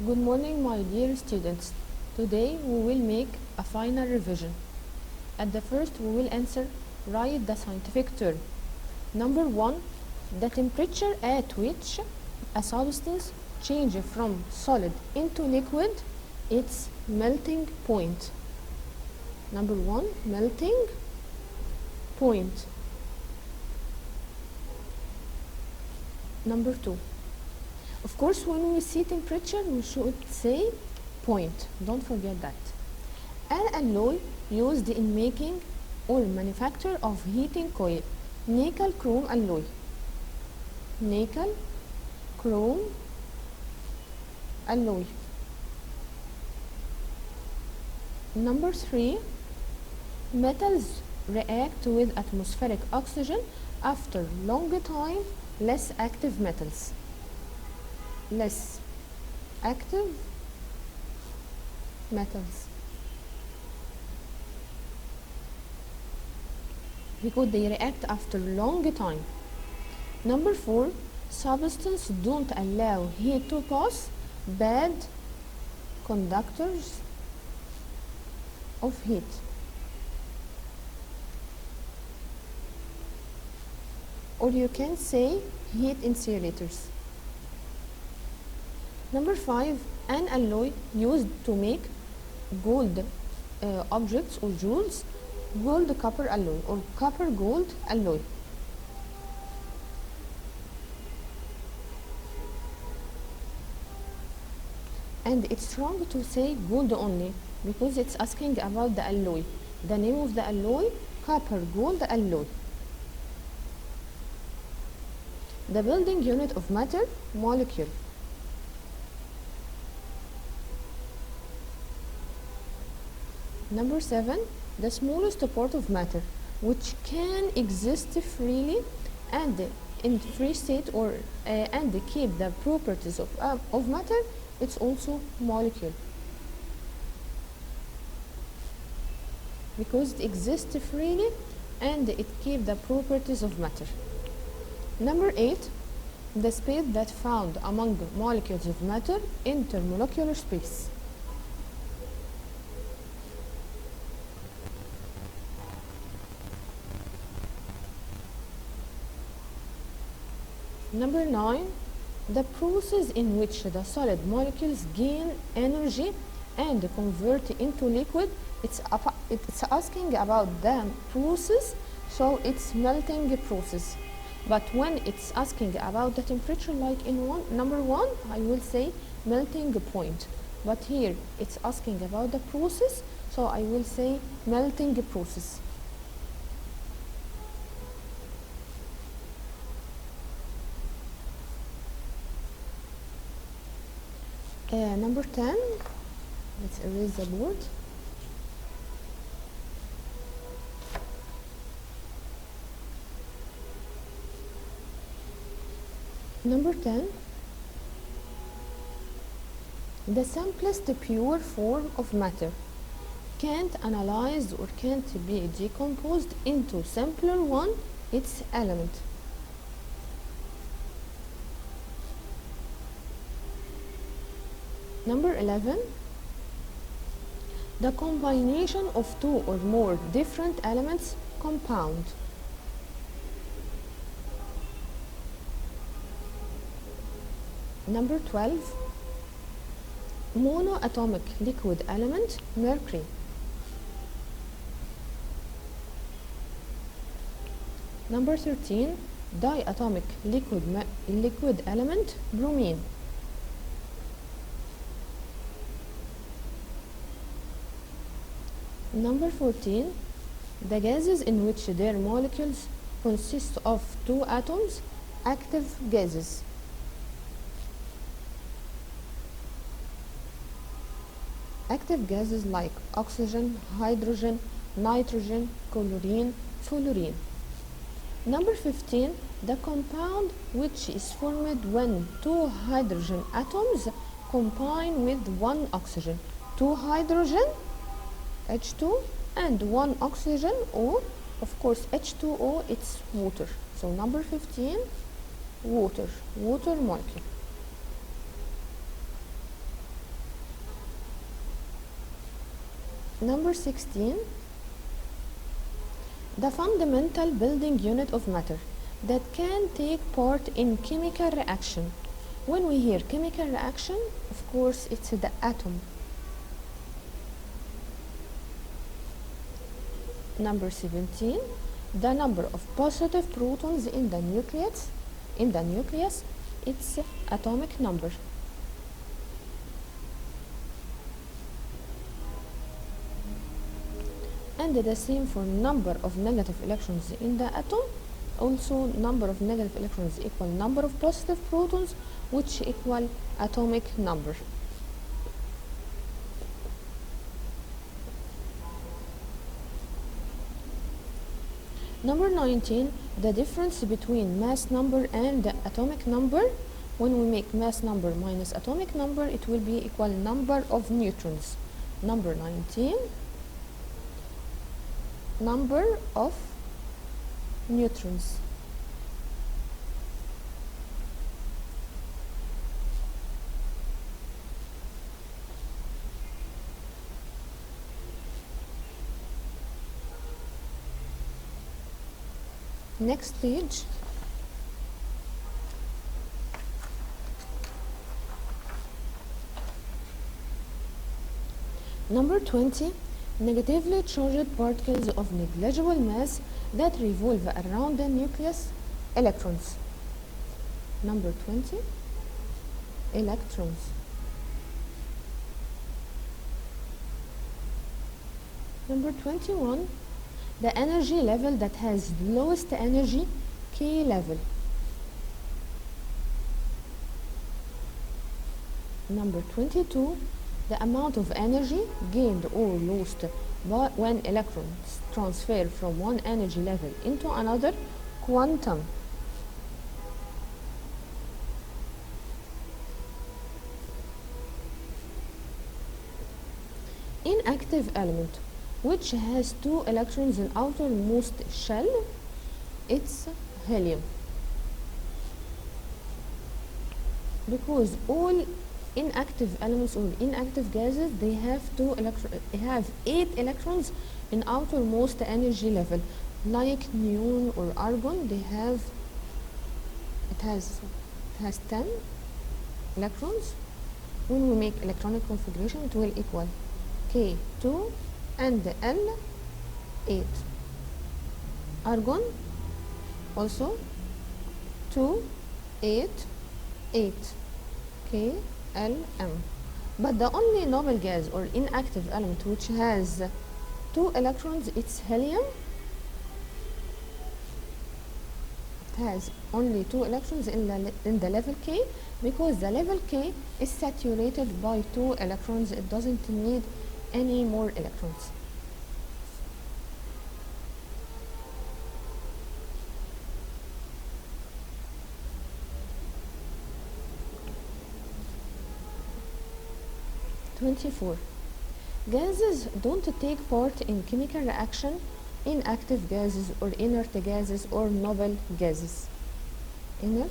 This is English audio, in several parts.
Good morning, my dear students. Today we will make a final revision. At the first, we will write the scientific term. Number 1, the temperature at which a substance changes from solid into liquid, its melting point. Number 1, melting point. Number 2, of course, when we see temperature, we should say point. Don't forget that. An alloy used in making or manufacture of heating coil. Nickel chrome alloy. Nickel chrome alloy. Number 3, metals react with atmospheric oxygen after long time, less active metals. Less active metals, because they react after long time. Number 4, substances don't allow heat to pass, bad conductors of heat. Or you can say heat insulators. Number 5, an alloy used to make gold objects or jewels, gold copper alloy or copper gold alloy. And it's wrong to say gold only, because it's asking about the alloy. The name of the alloy, copper gold alloy. The building unit of matter, molecule. Number 7, the smallest part of matter, which can exist freely and in free state or and keep the properties of matter, it's also molecule, because it exists freely and it keeps the properties of matter. Number 8, the space that found among molecules of matter, intermolecular space. Number 9, the process in which the solid molecules gain energy and convert into liquid. It's asking about the process, so it's melting process. But when it's asking about the temperature, like in number 1, I will say melting point. But here it's asking about the process, so I will say melting process. Number 10, let's erase the board. Number 10, the simplest pure form of matter can't analyze or can't be decomposed into simpler one, its element. Number 11, the combination of two or more different elements, compound. Number 12, monoatomic liquid element, mercury. Number 13, diatomic liquid element, bromine. Number 14, the gases in which their molecules consist of two atoms, active gases. Active gases like oxygen, hydrogen, nitrogen, chlorine, fluorine. Number 15, the compound which is formed when two hydrogen atoms combine with one oxygen. Two hydrogen, H2, and one oxygen, O. Of course, H2O, it's water. So number 15, water molecule. Number 16, the fundamental building unit of matter that can take part in chemical reaction. When we hear chemical reaction, of course, it's the atom. Number 17, the number of positive protons in the nucleus. It's atomic number. And the same for number of negative electrons in the atom. Also, number of negative electrons equal number of positive protons, which equal atomic number. Number 19, the difference between mass number and the atomic number. When we make mass number minus atomic number, it will be equal number of neutrons. Number 19, number of neutrons. Next page. Number 20, negatively charged particles of negligible mass that revolve around the nucleus, electrons. Number 20, electrons. Number 21, the energy level that has lowest energy, K level. Number 22, the amount of energy gained or lost when electrons transfer from one energy level into another, quantum. Inactive element which has 2 electrons in outermost shell, it's helium. Because all inactive elements or inactive gases, they have 8 electrons in outermost energy level. Like neon or argon, it has 10 electrons. When we make electronic configuration, it will equal K2 and L 8. Argon also 2, 8, 8, K, L, M. But the only noble gas or inactive element which has 2 electrons, it's helium. It has only 2 electrons in the level K, because the level K is saturated by 2 electrons. It doesn't need any more electrons. Gases don't take part in chemical reaction, inactive gases or inert gases or noble gases. Inert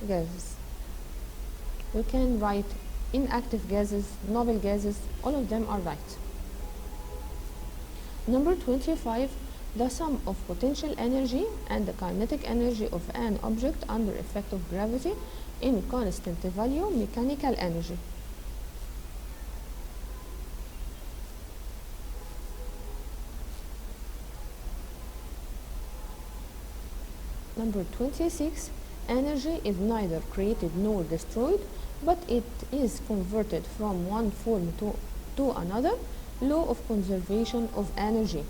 gases. We can write inactive gases, noble gases, all of them are right. Number 25, the sum of potential energy and the kinetic energy of an object under effect of gravity in constant value, mechanical energy. Number 26, energy is neither created nor destroyed, but it is converted from one form to another. Law of conservation of energy.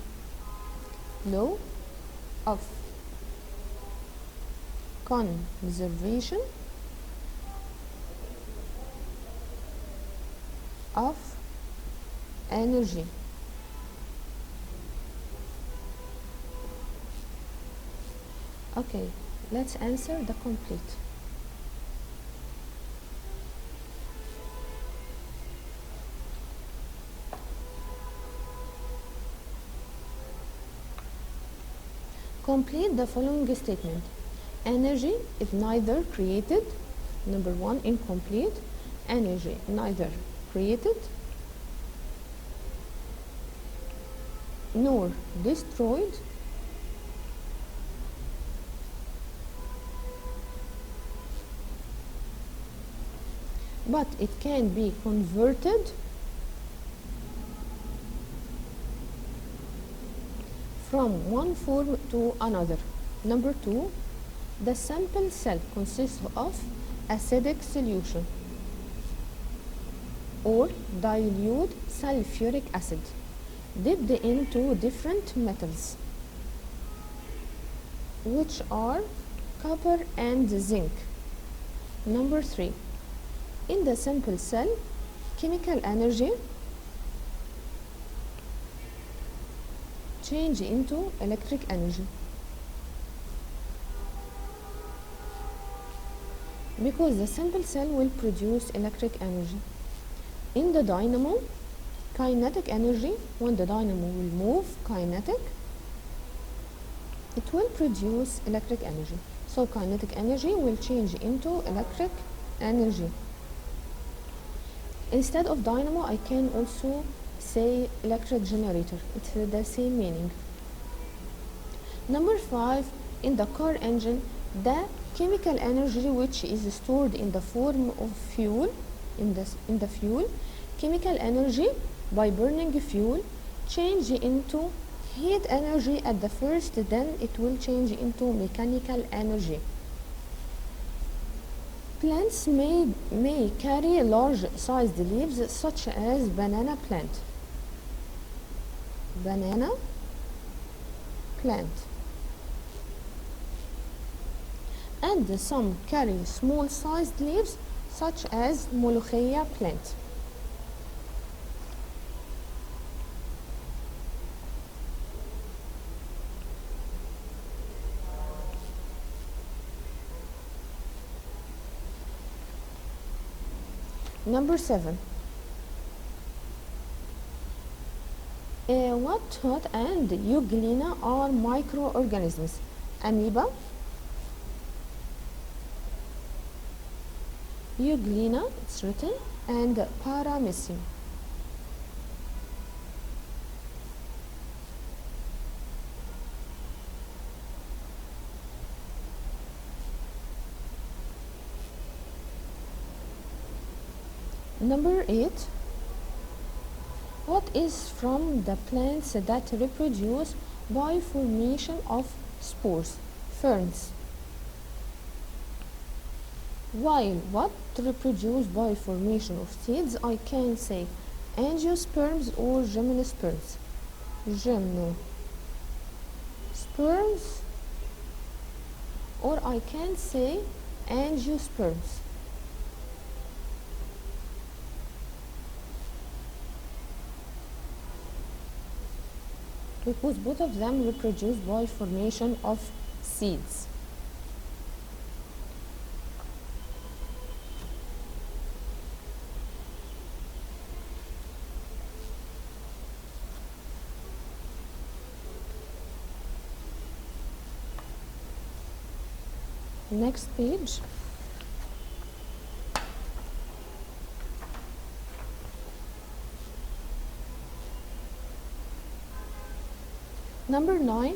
Law of conservation of energy. Okay, let's answer the complete. Complete the following statement. Energy is neither created, number 1, incomplete. Energy neither created nor destroyed, but it can be converted from one form to another. Number 2, the sample cell consists of acidic solution or dilute sulfuric acid dipped into different metals, which are copper and zinc. Number 3, in the sample cell, chemical energy change into electric energy, because the sample cell will produce electric energy. In the dynamo, kinetic energy, when the dynamo will move kinetic, it will produce electric energy. So kinetic energy will change into electric energy. Instead of dynamo, I can also say electric generator. It's the same meaning. Number 5, in the car engine, the chemical energy which is stored in the form of fuel, in the fuel, chemical energy by burning fuel change into heat energy at the first, then it will change into mechanical energy. Plants may carry large sized leaves, such as banana plant. Banana plant. And some carry small sized leaves, such as molokhia plant. Number 7. What and Euglena are microorganisms? Amoeba, Euglena, it's written, and Paramecium. Number 8. What is from the plants that reproduce by formation of spores? Ferns. While what reproduce by formation of seeds, I can say angiosperms or gymnosperms. Gymnosperms, or I can say angiosperms. Because both of them reproduce by formation of seeds. Next page. Number 9.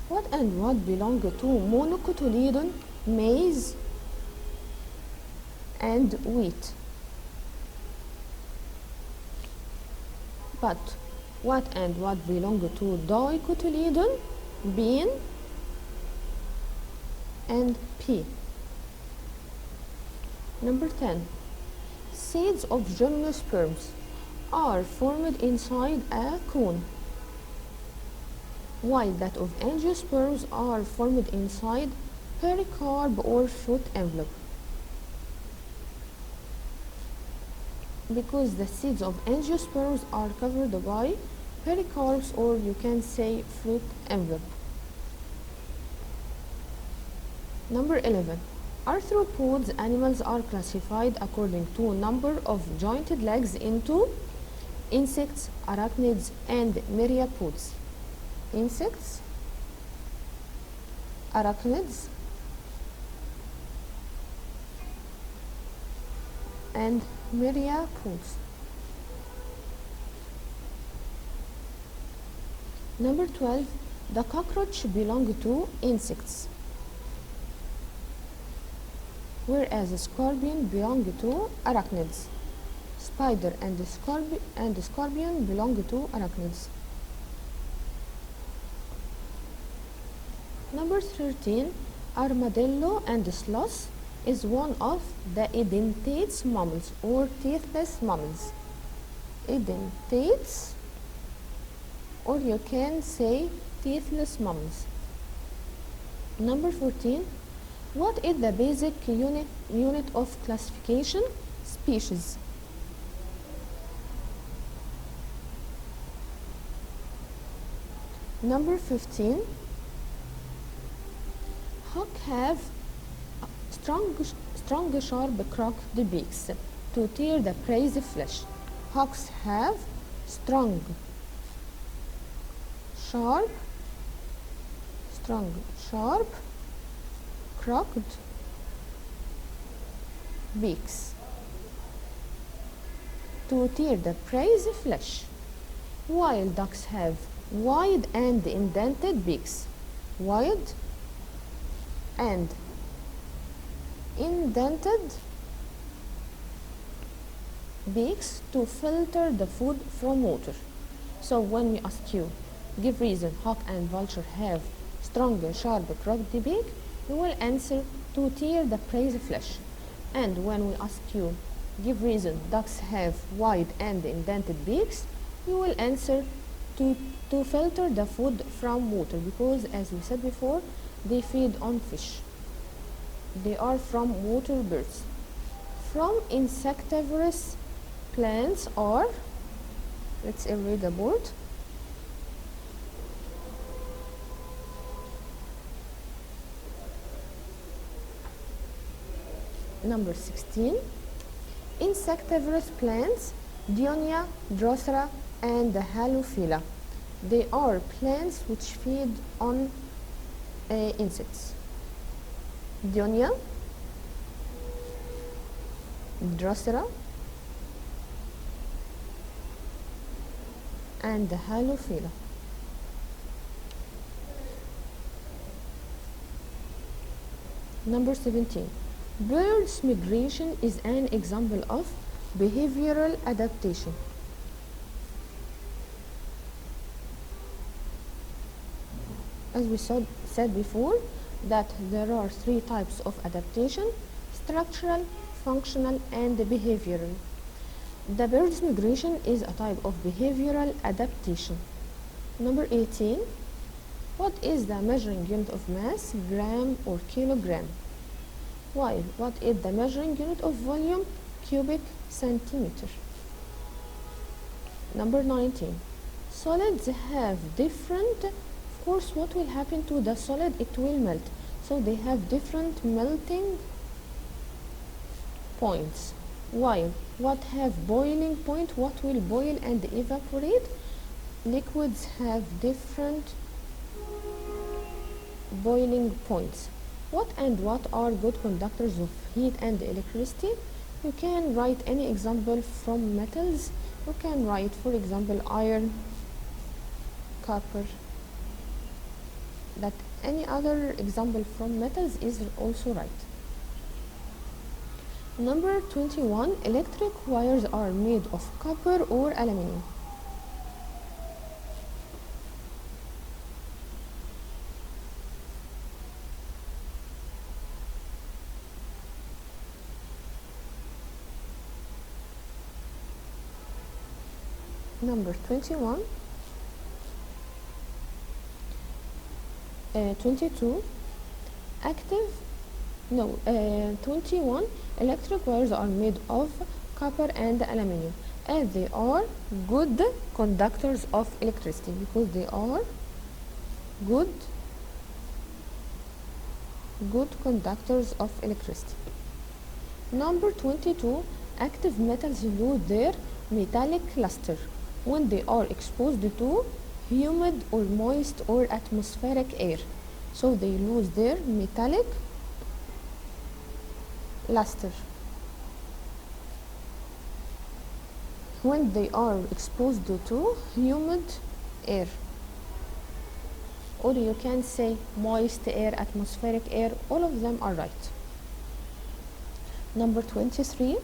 What and what belong to monocotyledon, maize, and wheat? But what and what belong to dicotyledon, bean, and pea? Number 10. Seeds of gymnosperms are formed inside a cone, while that of angiosperms are formed inside pericarp or fruit envelope. Because the seeds of angiosperms are covered by pericarps, or you can say fruit envelope. Number 11. Arthropods animals are classified according to number of jointed legs into insects, arachnids, and myriapods. Insects, arachnids, and myriapods. Number 12, the cockroach belong to insects, whereas the scorpion belong to arachnids. Spider and scorpion belong to arachnids. Number 13, armadillo and sloth is one of the edentates mammals or teethless mammals. Edentates, or you can say teethless mammals. Number 14, what is the basic unit of classification? Species. Number 15, hawk have strong sharp crooked beaks to tear the prey's flesh. Hawks have strong sharp crooked beaks to tear the prey's flesh, while ducks have wide and indented beaks. Wide and indented beaks to filter the food from water. So when we ask you, give reason hawk and vulture have strong sharp crooked beak, you will answer to tear the prey's flesh. And when we ask you, give reason ducks have wide and indented beaks, you will answer to filter the food from water, because as we said before, they feed on fish. They are from water birds. From insectivorous plants are, let's read the board. Number 16, insectivorous plants, Dionia, Drosera, and Halophila. They are plants which feed on insects. Dionia, Drosera, and Halophila. Number 17, birds' migration is an example of behavioral adaptation. As we said before, that there are three types of adaptation: structural, functional, and behavioral. The bird's migration is a type of behavioral adaptation. Number 18, what is the measuring unit of mass? Gram or kilogram. While what is the measuring unit of volume? Cubic centimeter. Number 19, solids have different, of course, what will happen to the solid? It will melt. So they have different melting points. While what have boiling point? What will boil and evaporate? Liquids have different boiling points. What and what are good conductors of heat and electricity? You can write any example from metals. You can write, for example, iron, copper. That any other example from metals is also right. Number 21, electric wires are made of copper or aluminum. Number 21, 22, 21, electric wires are made of copper and aluminum, as they are good conductors of electricity, because they are good conductors of electricity. Number 22, active metals lose their metallic luster when they are exposed to humid or moist or atmospheric air. So they lose their metallic luster when they are exposed to humid air. or you can say moist air, atmospheric air. All of them are right. Number 23.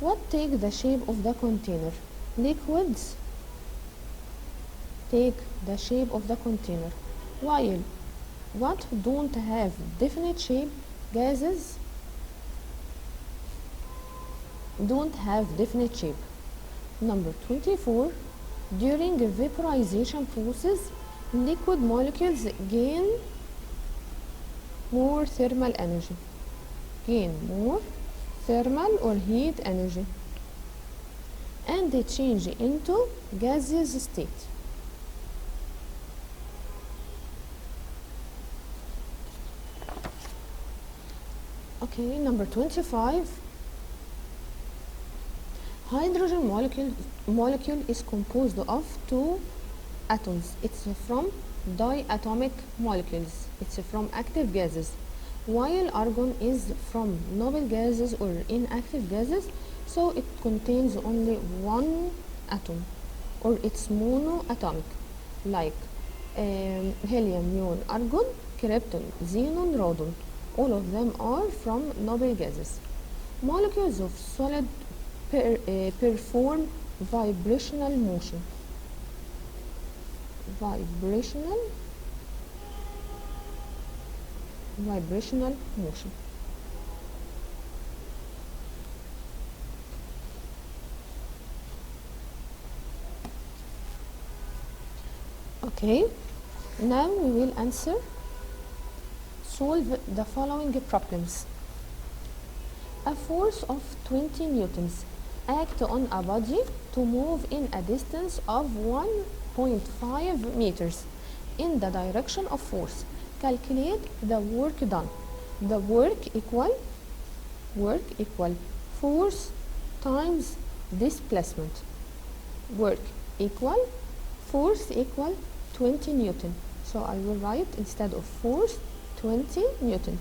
What take the shape of the container? Liquids take the shape of the container, while what don't have definite shape? Gases don't have definite shape. Number 24. During a vaporization process, liquid molecules gain more thermal energy. Gain more thermal or heat energy. And they change into gaseous state. Okay, number 25. Hydrogen molecule is composed of two atoms. It's from diatomic molecules. It's from active gases. While argon is from noble gases or inactive gases, so it contains only one atom, or it's monoatomic, like helium, neon, argon, krypton, xenon, radon. All of them are from noble gases. Molecules of solid perform vibrational motion. Vibrational motion. Okay, now we will solve the following problems. A force of 20 newtons act on a body to move in a distance of 1.5 meters in the direction of force. Calculate the work done. The work equal force times displacement. Work equal force equal 20 newton. So I will write, instead of force, 20 newton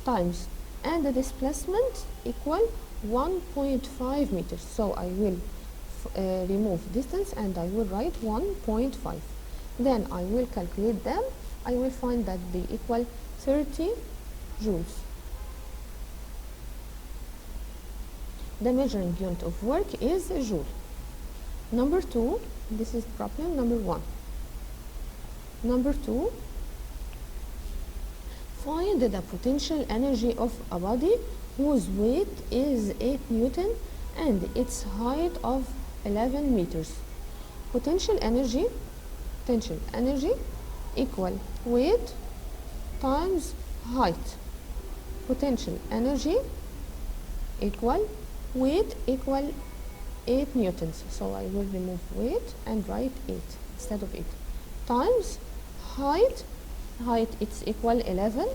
times, and the displacement equal 1.5 meters. So I will remove distance and I will write 1.5. Then I will calculate them. I will find that they equal 30 joules. The measuring unit of work is joule. Number 2, this is problem number 1. Number 2, find the potential energy of a body whose weight is 8 newton and its height of 11 meters. Potential energy equal weight times height. Potential energy equal weight equal 8 newtons. So I will remove weight and write 8 instead of 8. Times height it's equal 11.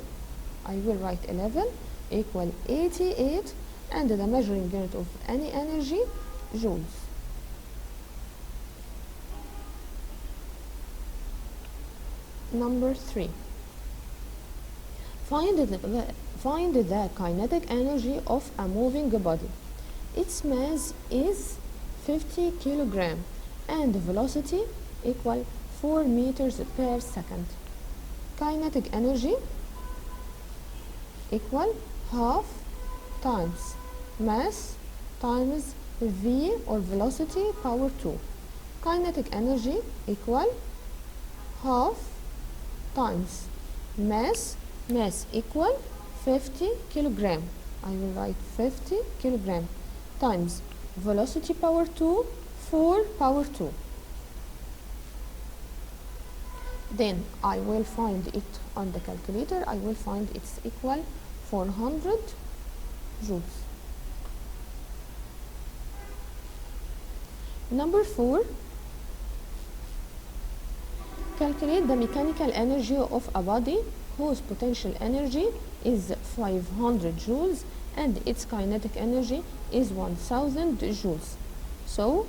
I will write 11 equal 88, and the measuring unit of any energy, joules. Number 3. Find the kinetic energy of a moving body. Its mass is 50 kilogram and velocity equal 4 meters per second. Kinetic energy equal half times mass times v, or velocity, power 2. Kinetic energy equal half times mass equal 50 kilogram. I will write 50 kilogram times velocity power 2, 4 power 2. Then I will find it on the calculator. I will find it's equal 400 joules. Number 4, calculate the mechanical energy of a body whose potential energy is 500 joules and its kinetic energy is 1000 joules. So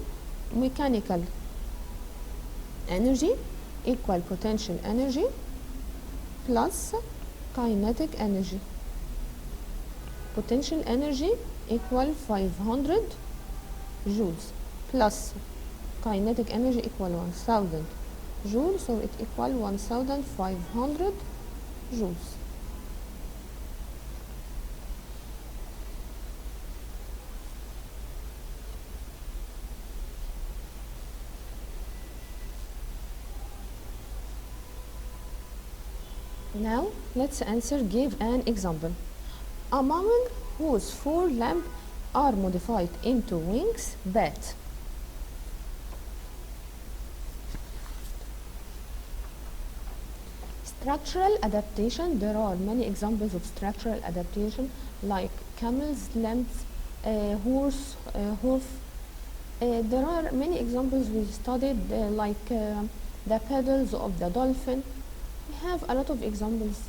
mechanical energy equal potential energy plus kinetic energy. Potential energy equal 500 joules plus kinetic energy equal 1000 joules, so it equal 1500 joules. Now let's answer. Give an example. A mammal whose 4 limbs are modified into wings. Bat. Structural adaptation. There are many examples of structural adaptation like camel's limbs, horse hoof. There are many examples we studied like the pedals of the dolphin. We have a lot of examples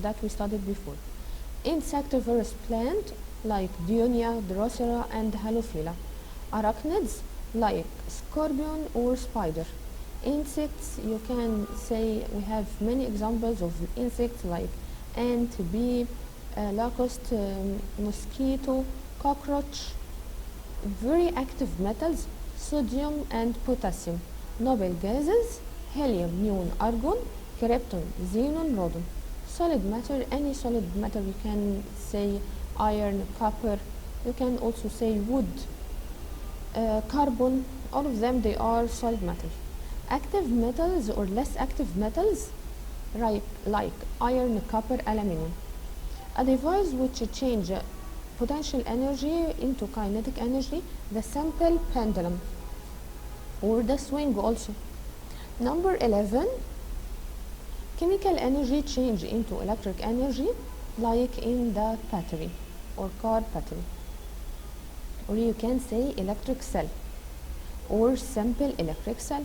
that we studied before. Insectivorous plant like Dionia, Drosera and Halophila. Arachnids like scorpion or spider. Insects, you can say we have many examples of insects like ant, bee, locust, mosquito, cockroach. Very active metals, sodium and potassium. Noble gases, helium, neon, argon, krypton, xenon, radon. Solid matter, any solid matter, you can say iron, copper, you can also say wood, carbon, all of them they are solid matter. Active metals or less active metals like iron, copper, aluminum. A device which change potential energy into kinetic energy, the simple pendulum or the swing also. Number 11, chemical energy change into electric energy like in the battery or car battery, or you can say electric cell or simple electric cell.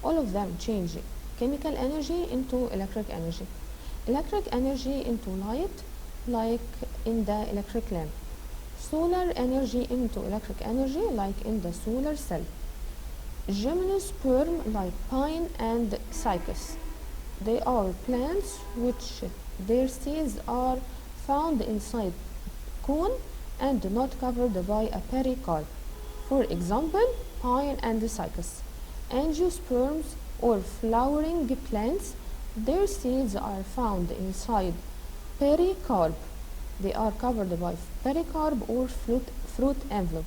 All of them change chemical energy into electric energy. Electric energy into light like in the electric lamp. Solar energy into electric energy like in the solar cell. Gymnosperm like pine and cycas. They are plants which their seeds are found inside cone and not covered by a pericarp. For example, pine and cycas. Angiosperms or flowering plants, their seeds are found inside pericarp. They are covered by pericarp or fruit envelope.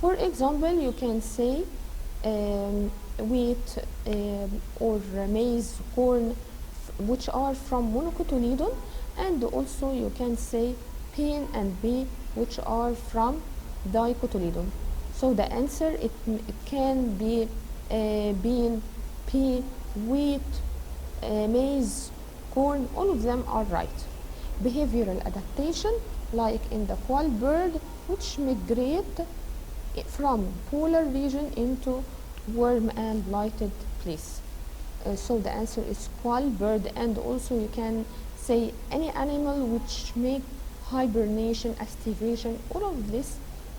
For example, you can say wheat or maize, corn, which are from monocotyledon, and also you can say bean and pea, which are from dicotyledon. So the answer it can be bean, pea, wheat, maize, corn, all of them are right. Behavioral adaptation like in the quail bird which migrate from polar region into warm and lighted place. So the answer is quail bird, and also you can say any animal which make hibernation, estivation, all of this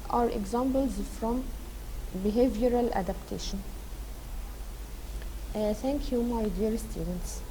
are examples from behavioral adaptation. Thank you, my dear students.